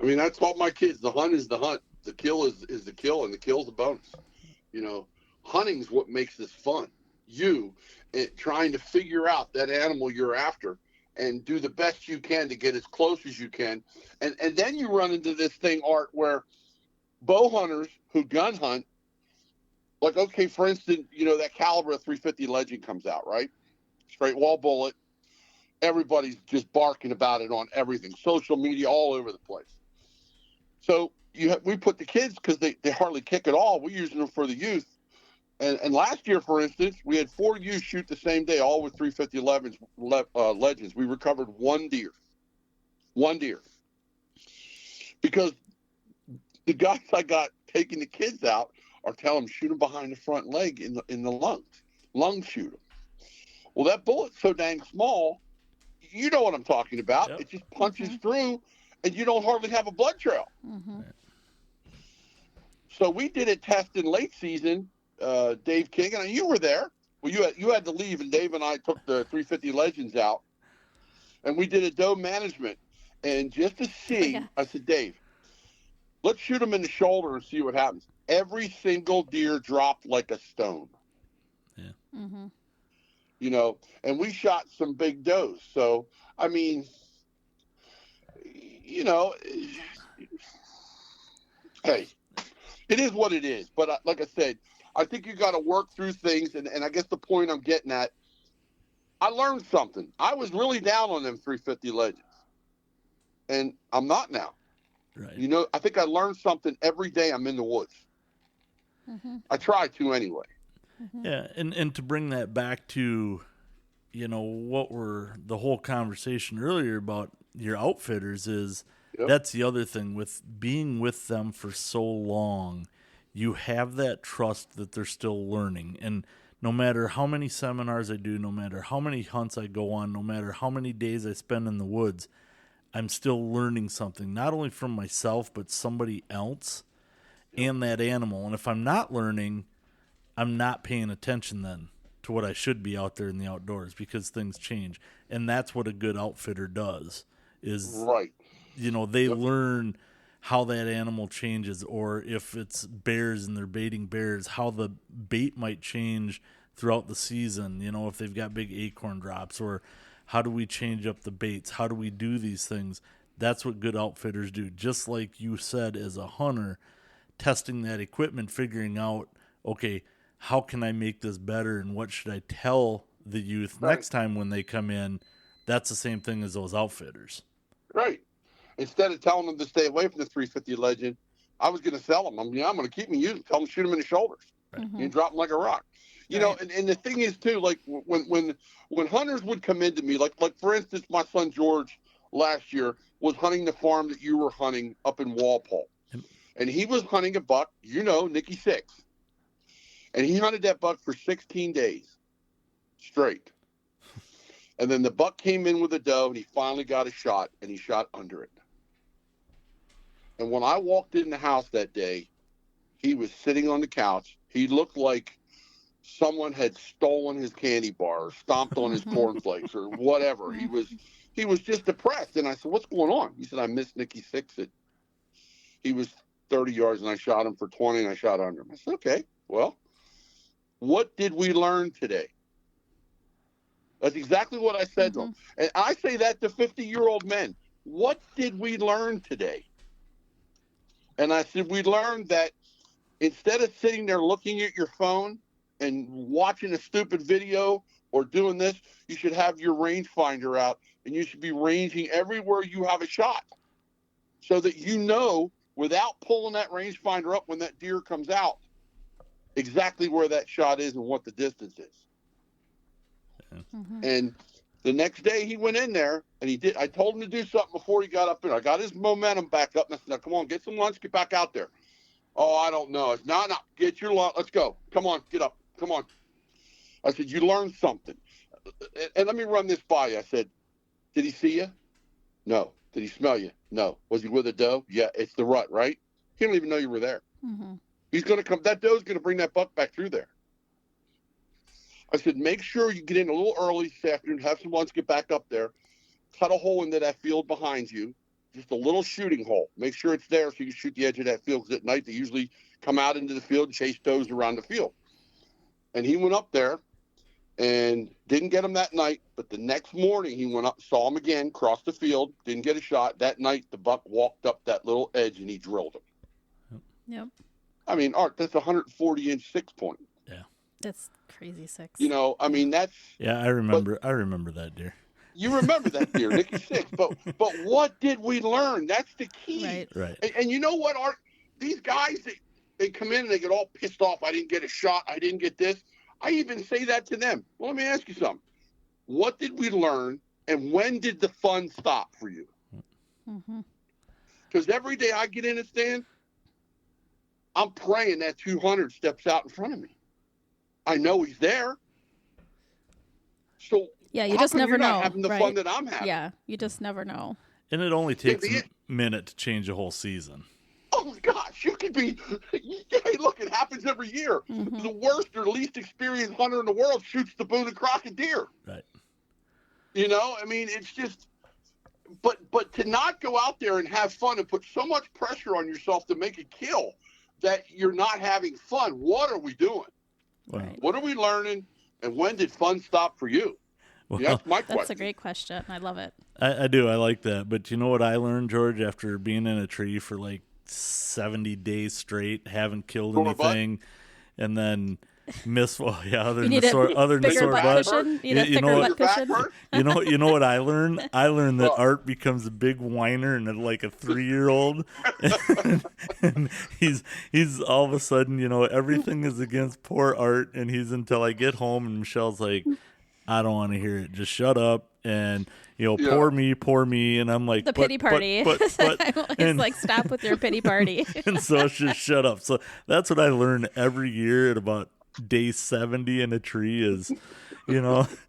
I mean, I taught my kids the hunt is the hunt. The kill is the kill, and the kill's a bonus. You know, hunting's what makes this fun. You trying to figure out that animal you're after and do the best you can to get as close as you can. And then you run into this thing, Art, where bow hunters who gun hunt, like, okay, for instance, you know, that caliber 350 Legend comes out, right? Straight wall bullet. Everybody's just barking about it on everything, social media, all over the place. So we put the kids, because they hardly kick at all. We're using them for the youth. And last year, for instance, we had 4 youth shoot the same day, all with 350 Legends. We recovered one deer. Because the guys I got taking the kids out are telling them, shoot them behind the front leg in the lungs. Lung shoot them. Well, that bullet's so dang small, you know what I'm talking about. Yep. It just punches through, and you don't hardly have a blood trail. Mm-hmm. So we did a test in late season. Dave King, and you were there. Well, you had to leave, and Dave and I took the 350 Legends out, and we did a doe management. And just to see, I said, Dave, let's shoot them in the shoulder and see what happens. Every single deer dropped like a stone. Yeah. Mm-hmm. You know, and we shot some big does. So, I mean, you know, hey, it is what it is. But like I said, I think you got to work through things. And I guess the point I'm getting at, I learned something. I was really down on them 350 Legends. And I'm not now. Right. You know, I think I learned something every day I'm in the woods. Mm-hmm. I try to anyway. Mm-hmm. Yeah, and to bring that back to, you know, what were the whole conversation earlier about your outfitters is that's the other thing with being with them for so long. You have that trust that they're still learning. And no matter how many seminars I do, no matter how many hunts I go on, no matter how many days I spend in the woods, I'm still learning something, not only from myself, but somebody else and that animal. And if I'm not learning, I'm not paying attention then to what I should be out there in the outdoors because things change. And that's what a good outfitter does is, you know, they learn how that animal changes, or if it's bears and they're baiting bears, how the bait might change throughout the season, you know, if they've got big acorn drops, or How do we change up the baits? How do we do these things? That's what good outfitters do. Just like you said, as a hunter, testing that equipment, figuring out, okay, how can I make this better, and what should I tell the youth next time when they come in? That's the same thing as those outfitters. Right. Instead of telling them to stay away from the 350 Legend, I was going to sell them. I'm going to keep them using. Tell them to shoot them in the shoulders. Right. You drop them like a rock. You know, and the thing is too, like when hunters would come into me, like for instance, my son George last year was hunting the farm that you were hunting up in Walpole, and he was hunting a buck, Nicky 6, and he hunted that buck for 16 days straight. And then the buck came in with a doe, and he finally got a shot, and he shot under it. And when I walked in the house that day, he was sitting on the couch. He looked like someone had stolen his candy bar or stomped on his cornflakes or whatever. He was just depressed. And I said, "What's going on?" He said, "I missed Nicky 6. He was 30 yards, and I shot him for 20, and I shot under him." I said, "Okay, well, what did we learn today?" That's exactly what I said to him. And I say that to 50-year-old men. What did we learn today? And I said, we learned that instead of sitting there looking at your phone and watching a stupid video or doing this, you should have your rangefinder out, and you should be ranging everywhere you have a shot so that you know, without pulling that rangefinder up when that deer comes out, exactly where that shot is and what the distance is. And the next day he went in there and he did. I told him to do something before he got up there. I got his momentum back up and I said, "Now, come on, get some lunch, get back out there." "Oh, I don't know." I said, No, get your lunch. Let's go. Come on, get up. Come on. I said, "You learned something. And let me run this by you." I said, "Did he see you?" "No." "Did he smell you?" "No." "Was he with a doe?" "Yeah, it's the rut, right?" He don't even know you were there. He's going to come. That doe's going to bring that buck back through there. I said, make sure you get in a little early this afternoon, have some lunch, get back up there, cut a hole into that field behind you, just a little shooting hole. Make sure it's there so you can shoot the edge of that field, because at night they usually come out into the field and chase does around the field. And he went up there and didn't get him that night, but the next morning he went up, saw him again, crossed the field, didn't get a shot. That night the buck walked up that little edge and he drilled him. Yep. I mean, Art, that's a 140-inch 6-point. Yeah. That's crazy 6. I mean, that's... Yeah, I remember that deer. You remember that deer, Nicky 6. But what did we learn? That's the key. Right. And you know what, Art? These guys, they come in and they get all pissed off. "I didn't get a shot. I didn't get this." I even say that to them. Well, let me ask you something. What did we learn, and when did the fun stop for you? Because every day I get in a stand, I'm praying that 200 steps out in front of me. I know he's there. So yeah, you just never know. Not having the fun that I'm having. Yeah, you just never know. And it only takes a minute to change a whole season. Oh my gosh, you could be. Hey, look, it happens every year. The worst or least experienced hunter in the world shoots the Boone and Crockett deer. Right. I mean, it's just. But to not go out there and have fun and put so much pressure on yourself to make a kill that you're not having fun. What are we doing? Right. What are we learning? And when did fun stop for you? Well, that's my question. That's a great question. I love it. I do. I like that. But you know what I learned, George, after being in a tree for like 70 days straight, haven't killed anything, and then other than the sore butt. You know what I learned? I learned that Art becomes a big whiner and like a 3-year-old. and he's all of a sudden, everything is against poor Art, and he's until I get home and Michelle's like, "I don't want to hear it. Just shut up." And poor me, and I'm like, the pity party. It's like, stop with your pity party. And so it's just shut up. So that's what I learn every year at about day 70 in a tree is,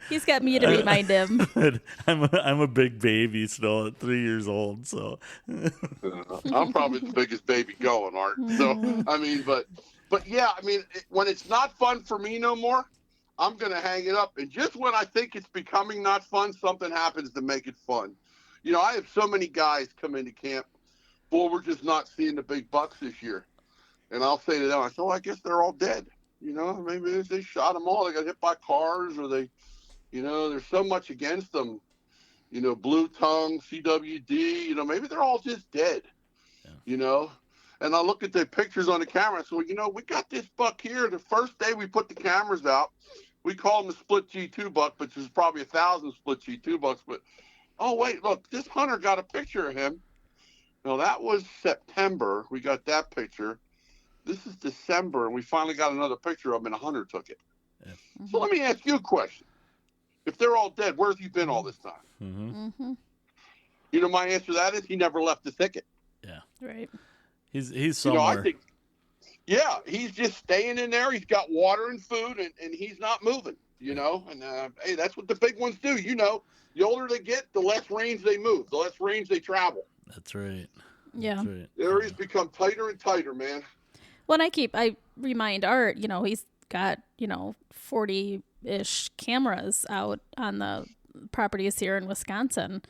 he's got me to remind him. I'm a big baby still at 3 years old. So I'm probably the biggest baby going, Art. So I mean, but yeah, I mean, when it's not fun for me no more, I'm going to hang it up. And just when I think it's becoming not fun, something happens to make it fun. I have so many guys come into camp, "Boy, we're just not seeing the big bucks this year." And I'll say to them, I say, "Well, I guess they're all dead. Maybe they shot them all. They got hit by cars, or they There's so much against them. Blue tongue, CWD. Maybe they're all just dead. Yeah. And I look at the pictures on the camera. So we got this buck here. The first day we put the cameras out, we call him the split G2 buck, but there's probably 1,000 split G2 bucks. But oh wait, look, this hunter got a picture of him. No, that was September. We got that picture. This is December, and we finally got another picture of him, and a hunter took it. Yeah. So let me ask you a question. If they're all dead, where's he been all this time? Mm-hmm. My answer to that is he never left the thicket. Yeah. Right. He's somewhere. I think, yeah, he's just staying in there. He's got water and food, and he's not moving, And, hey, that's what the big ones do, The older they get, the less range they move, the less range they travel. That's right. Yeah. That's right. The areas become tighter and tighter, man. Well, I remind Art, he's got, 40-ish cameras out on the properties here in Wisconsin.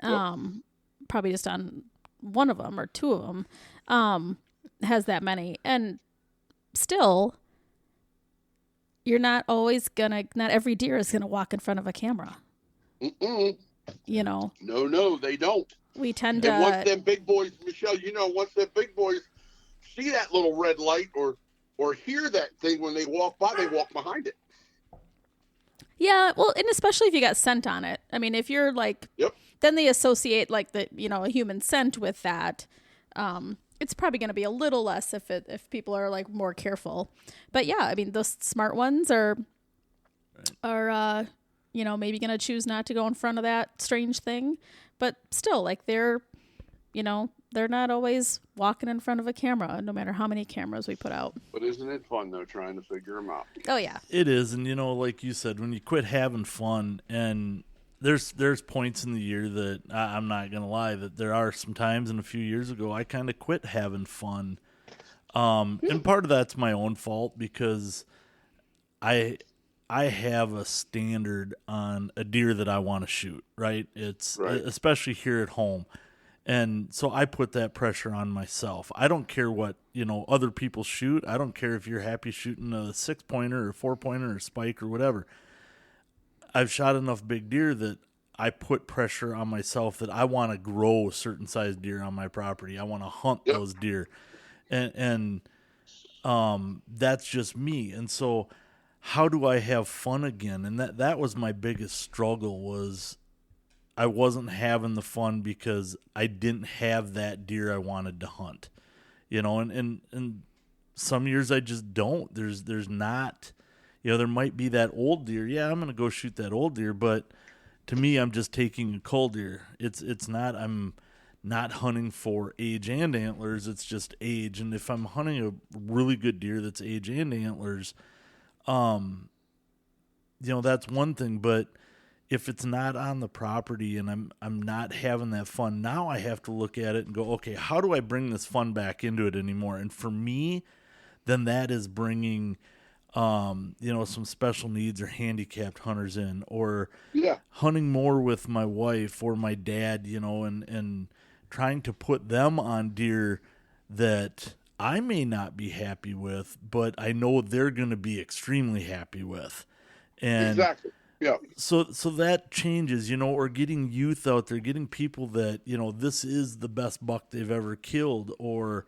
Probably just on one of them or two of them has that many. And still, you're not every deer is going to walk in front of a camera. Mm-mm. No, they don't. We tend to. And once them big boys, Michelle, once them big boys see that little red light or hear that thing when they walk by, they walk behind it. Yeah, well, and especially if you got scent on it. I mean, if you're like, yep. Then they associate like a human scent with that. It's probably going to be a little less if people are like more careful. But yeah, I mean, those smart ones are maybe going to choose not to go in front of that strange thing. But still, like they're not always walking in front of a camera, no matter how many cameras we put out. But isn't it fun, though, trying to figure them out? Oh, yeah. It is. And, like you said, when you quit having fun, and there's points in the year that I'm not going to lie, that there are some times, and a few years ago, I kind of quit having fun. And part of that's my own fault because I have a standard on a deer that I want to shoot, right? It's right. Especially here at home. And so I put that pressure on myself. I don't care what, other people shoot. I don't care if you're happy shooting a 6-pointer or 4-pointer or spike or whatever. I've shot enough big deer that I put pressure on myself that I want to grow a certain size deer on my property. I want to hunt those deer. And that's just me. And so how do I have fun again? And that was my biggest struggle was I wasn't having the fun because I didn't have that deer I wanted to hunt, and some years I just don't. There's not, there might be that old deer. Yeah, I'm going to go shoot that old deer, but to me, I'm just taking a cull deer. It's not, I'm not hunting for age and antlers. It's just age. And if I'm hunting a really good deer that's age and antlers, that's one thing, but if it's not on the property and I'm not having that fun, now I have to look at it and go, okay, how do I bring this fun back into it anymore? And for me, then that is bringing, some special needs or handicapped hunters in, or hunting more with my wife or my dad, and trying to put them on deer that I may not be happy with, but I know they're going to be extremely happy with. And exactly. Yeah. So that changes, or getting youth out there, getting people that, this is the best buck they've ever killed, or,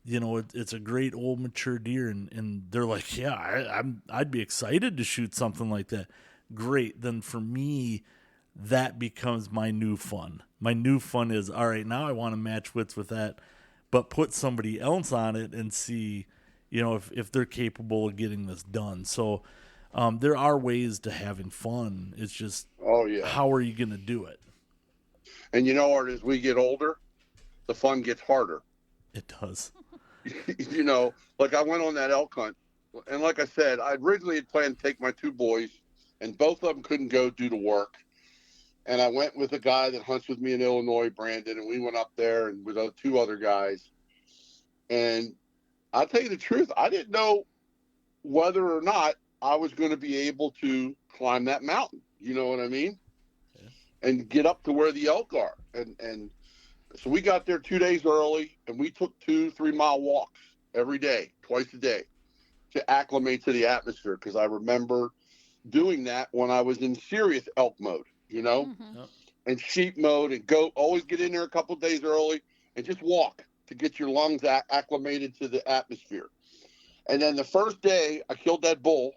it's a great old mature deer, and they're like, yeah, I'd be excited to shoot something like that. Great. Then for me, that becomes my new fun. My new fun is, all right, now I want to match wits with that, but put somebody else on it and see, if they're capable of getting this done. So, there are ways to having fun. It's just, how are you going to do it? And Art, as we get older, the fun gets harder. It does. Like I went on that elk hunt, and like I said, I originally had planned to take my 2 boys, and both of them couldn't go do the work. And I went with a guy that hunts with me in Illinois, Brandon, and we went up there and with 2 other guys. And I'll tell you the truth, I didn't know whether or not I was going to be able to climb that mountain. You know what I mean? Yeah. And get up to where the elk are. And so we got there 2 days early, and we took 2-3 mile walks every day, twice a day, to acclimate to the atmosphere. Because I remember doing that when I was in serious elk mode, Mm-hmm. and sheep mode and goat. Always get in there a couple days early and just walk to get your lungs acclimated to the atmosphere. And then the first day I killed that bull,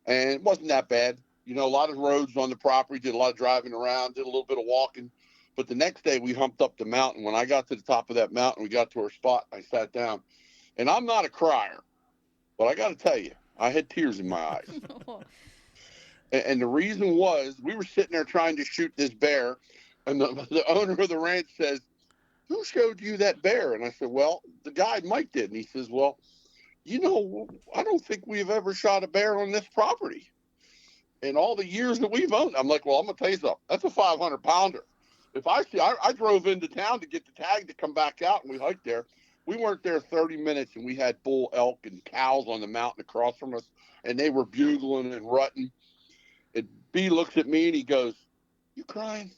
and it wasn't that bad. A lot of roads on the property, did a lot of driving around, did a little bit of walking. But the next day we humped up the mountain. When I got to the top of that mountain, we got to our spot, I sat down. And I'm not a crier, but I got to tell you, I had tears in my eyes. And the reason was we were sitting there trying to shoot this bear, and the owner of the ranch says, "Who showed you that bear?" And I said, "Well, the guy Mike did." And he says, "Well, I don't think we've ever shot a bear on this property in all the years that we've owned." I'm like, "Well, I'm going to tell you something. That's a 500-pounder. If I drove into town to get the tag to come back out, and we hiked there. We weren't there 30 minutes, and we had bull elk and cows on the mountain across from us, and they were bugling and rutting. And B looks at me, and he goes, "You crying?"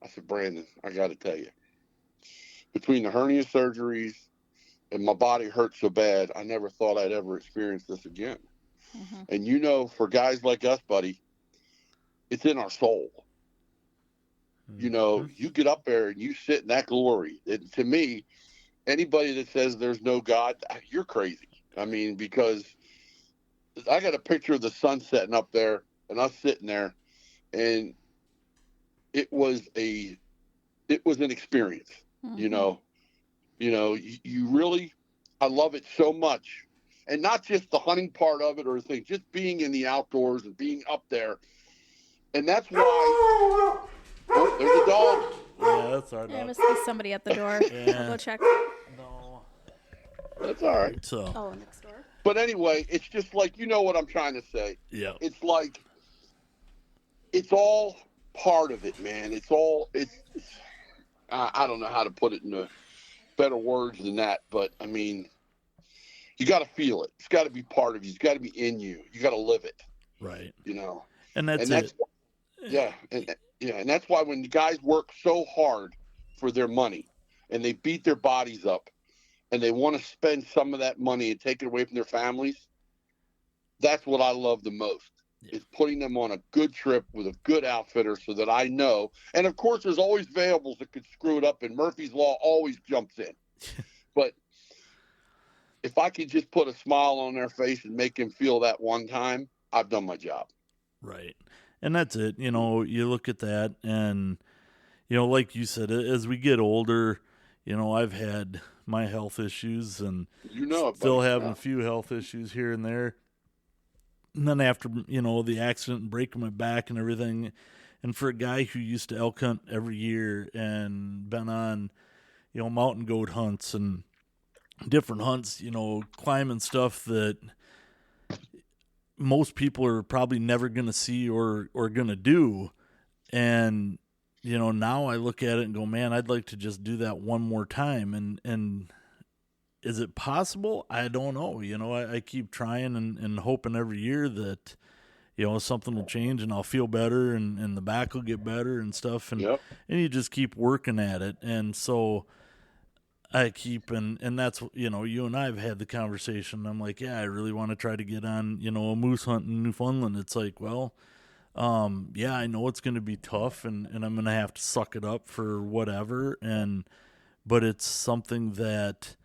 I said, "Brandon, I got to tell you, between the hernia surgeries and my body hurt so bad, I never thought I'd ever experience this again." Mm-hmm. And for guys like us, buddy, it's in our soul. Mm-hmm. You get up there and you sit in that glory. And to me, anybody that says there's no God, you're crazy. I mean, because I got a picture of the sun setting up there and us sitting there, and it was an experience. Mm-hmm. You really, I love it so much. And not just the hunting part of it or things, just being in the outdoors and being up there. And that's why, oh, there's a dog. Yeah, that's our dog. There must be somebody at the door. Yeah. I'll go check. No. That's all right. Next door. But anyway, it's just like, what I'm trying to say. Yeah. It's like, it's all part of it, man. I don't know how to put it in better words than that, but I mean, you got to feel it. It's got to be part of you. It's got to be in you. You got to live it. Right. And that's it. Yeah. And that's why when the guys work so hard for their money and they beat their bodies up and they want to spend some of that money and take it away from their families, that's what I love the most. Yeah. Is putting them on a good trip with a good outfitter so that I know. And of course, there's always variables that could screw it up, and Murphy's Law always jumps in. But if I could just put a smile on their face and make them feel that one time, I've done my job. Right. And that's it. You look at that and, like you said, as we get older, I've had my health issues and still having a few health issues here and there. And then after, the accident and breaking my back and everything, and for a guy who used to elk hunt every year and been on, mountain goat hunts and different hunts, climbing stuff that most people are probably never going to see or going to do. And, now I look at it and go, man, I'd like to just do that one more time. And is it possible? I don't know. I keep trying and hoping every year that, something will change and I'll feel better and the back will get better and stuff. And, yep. And you just keep working at it. And so I keep, and that's, you and I have had the conversation. I'm like, yeah, I really want to try to get on, a moose hunt in Newfoundland. It's like, well, yeah, I know it's going to be tough and I'm going to have to suck it up for whatever. But it's something that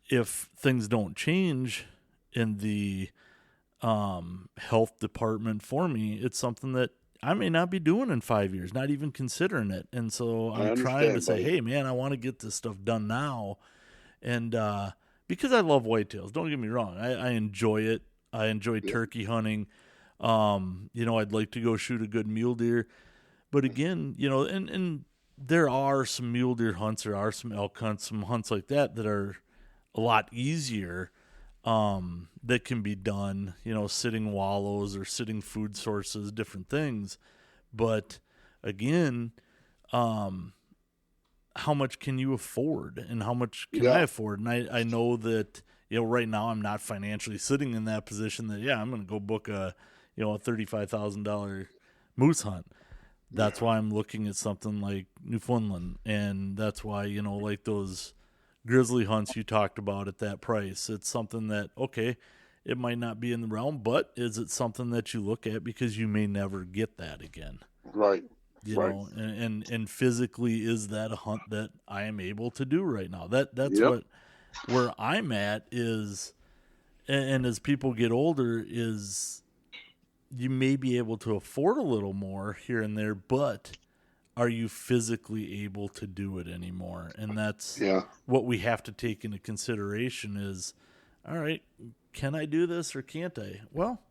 if things don't change in the health department for me, it's something that I may not be doing in 5 years, not even considering it. And so I'm trying to say, hey, man, I want to get this stuff done now. And because I love whitetails, don't get me wrong. I enjoy it. I enjoy turkey hunting. I'd like to go shoot a good mule deer. But again, and there are some mule deer hunts, there are some elk hunts, some hunts like that are a lot easier that can be done, sitting wallows or sitting food sources, different things. But again, how much can you afford and how much can I afford? And I know that, right now I'm not financially sitting in that position that, I'm going to go book a $35,000 moose hunt. That's why I'm looking at something like Newfoundland. And that's why, like those grizzly hunts you talked about at that price. It's something that, okay, it might not be in the realm, but is it something that you look at because you may never get that again? Right. You know, and physically, is that a hunt that I am able to do right now? That's where I'm at is, and as people get older, is you may be able to afford a little more here and there, but are you physically able to do it anymore? And that's what we have to take into consideration is, all right, can I do this or can't I? Well,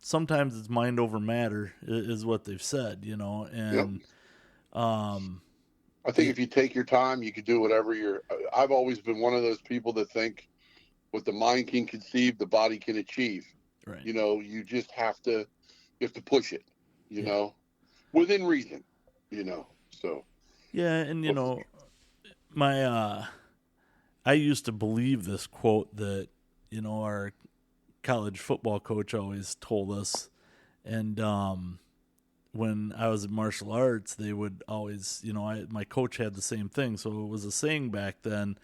sometimes it's mind over matter is what they've said, you know, and I think if you take your time, you can do whatever I've always been one of those people that think what the mind can conceive, the body can achieve. Right. You know, you just have to push it, you know, within reason, you know, so. Yeah. And, you know, I used to believe this quote that, you know, our college football coach always told us. And when I was in martial arts, they would always, you know, my coach had the same thing. So it was a saying back then,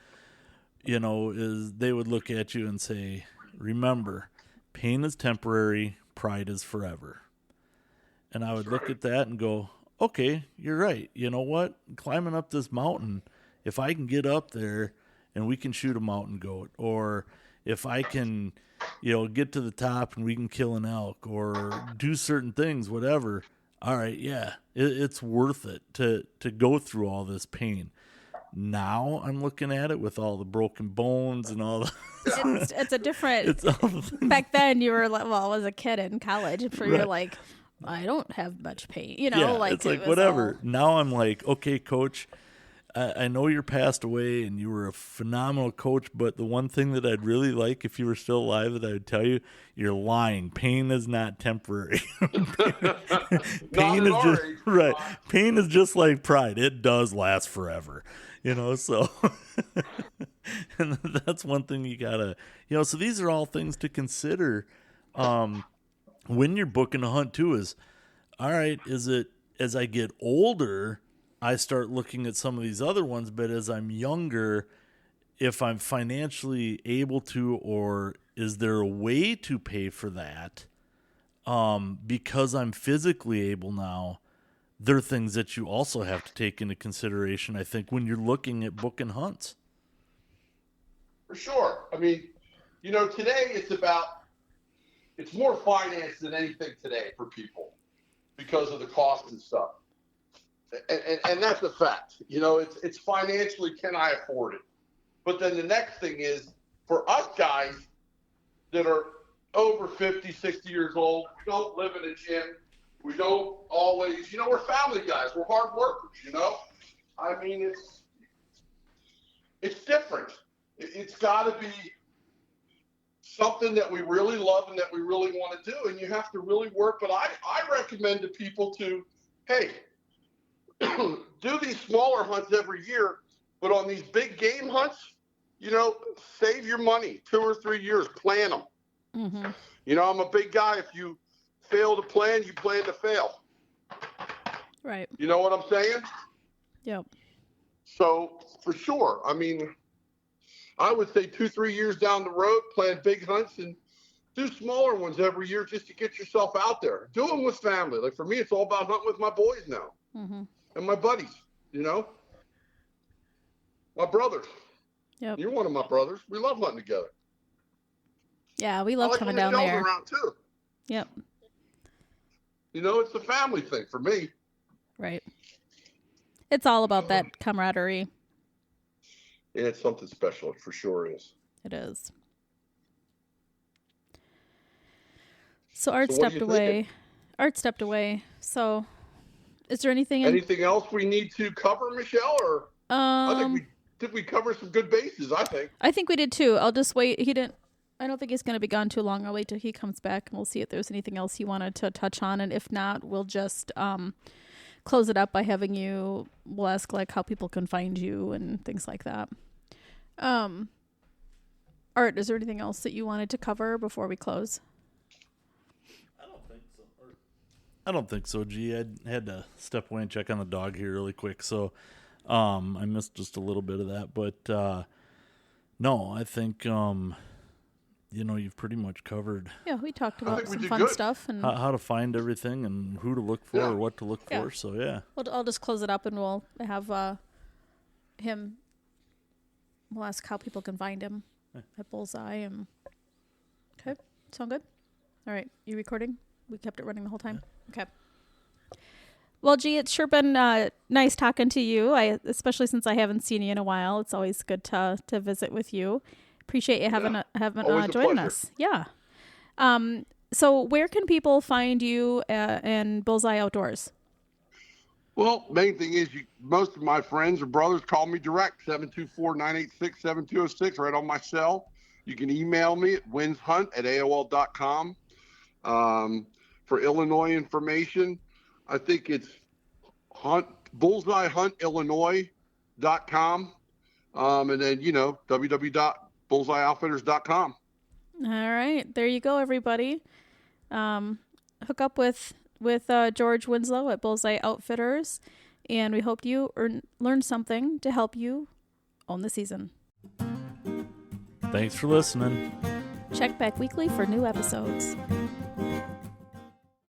you know, is they would look at you and say, remember, pain is temporary, pride is forever. And I would look at that and go, okay, you're right. You know what? Climbing up this mountain, if I can get up there and we can shoot a mountain goat, or if I can, you know, get to the top and we can kill an elk or do certain things, whatever. All right. Yeah. It's worth it to go through all this pain. Now I'm looking at it with all the broken bones and all the. It's a different. Back then, you were like, well, as a kid in college, you're like, I don't have much pain, you know. Yeah, like it's like whatever. Now I'm like, okay, coach, I know you're passed away and you were a phenomenal coach, but the one thing that I'd really like if you were still alive that I would tell you, you're lying. Pain is not temporary. Pain is just right. Pain is just like pride. It does last forever. You know, so and that's one thing you gotta, you know, so these are all things to consider when you're booking a hunt too is, all right, is it as I get older, I start looking at some of these other ones, but as I'm younger, if I'm financially able to, or is there a way to pay for that because I'm physically able now, there are things that you also have to take into consideration, I think, when you're looking at booking hunts. For sure. I mean, you know, today it's more finance than anything today for people because of the cost and stuff. And that's a fact. You know, it's financially, can I afford it? But then the next thing is, for us guys that are over 50, 60 years old, we don't live in a gym. We don't always, you know, we're family guys. We're hard workers, you know. I mean, it's different. It's got to be something that we really love and that we really want to do, and you have to really work. But I recommend to people to, hey, do these smaller hunts every year, but on these big game hunts, you know, save your money 2 or 3 years, plan them. Mm-hmm. You know, I'm a big guy. If you fail to plan, you plan to fail. Right. You know what I'm saying? Yep. So for sure, I mean, I would say 2-3 years down the road, plan big hunts and do smaller ones every year just to get yourself out there. Do them with family. Like for me, it's all about hunting with my boys now. Mm-hmm. And my buddies, you know, my brothers. Yep. You're one of my brothers. We love hunting together. Yeah, we love coming down there. Around too. Yep. You know, it's a family thing for me. Right. It's all about that camaraderie. Yeah, it's something special. It for sure is. It is. So Art stepped away. Art stepped away. So is there anything else we need to cover, Michelle? Or I think we covered some good bases, I think we did too. I'll just wait. I don't think he's going to be gone too long. I'll wait till he comes back and we'll see if there's anything else he wanted to touch on. And if not, we'll just close it up by having we'll ask like how people can find you and things like that. Art, is there anything else that you wanted to cover before we close? I don't think so, G. I had to step away and check on the dog here really quick, so I missed just a little bit of that. But no, I think you've pretty much covered. Yeah, we talked about think we some did fun good. stuff and How to find everything and who to look for or what to look Yeah. for. So yeah. I'll just close it up and we'll have him. We'll ask how people can find him at Bullseye. And okay, sound good? All right, you recording? We kept it running the whole time. Okay. Well, G, it's sure been nice talking to you. Especially since I haven't seen you in a while. It's always good to visit with you. Appreciate you having Always a joining pleasure. us. Yeah. So where can people find you in Bullseye Outdoors? Well, main thing is most of my friends or brothers call me direct, 724-986-7206, right on my cell. You can email me at winshunt@aol.com. For Illinois information, I think it's bullseyehuntillinois.com. And then, www.bullseyeoutfitters.com. All right, there you go, everybody. Hook up with George Winslow at Bullseye Outfitters, and we hope you learn something to help you own the season. Thanks for listening. Check back weekly for new episodes.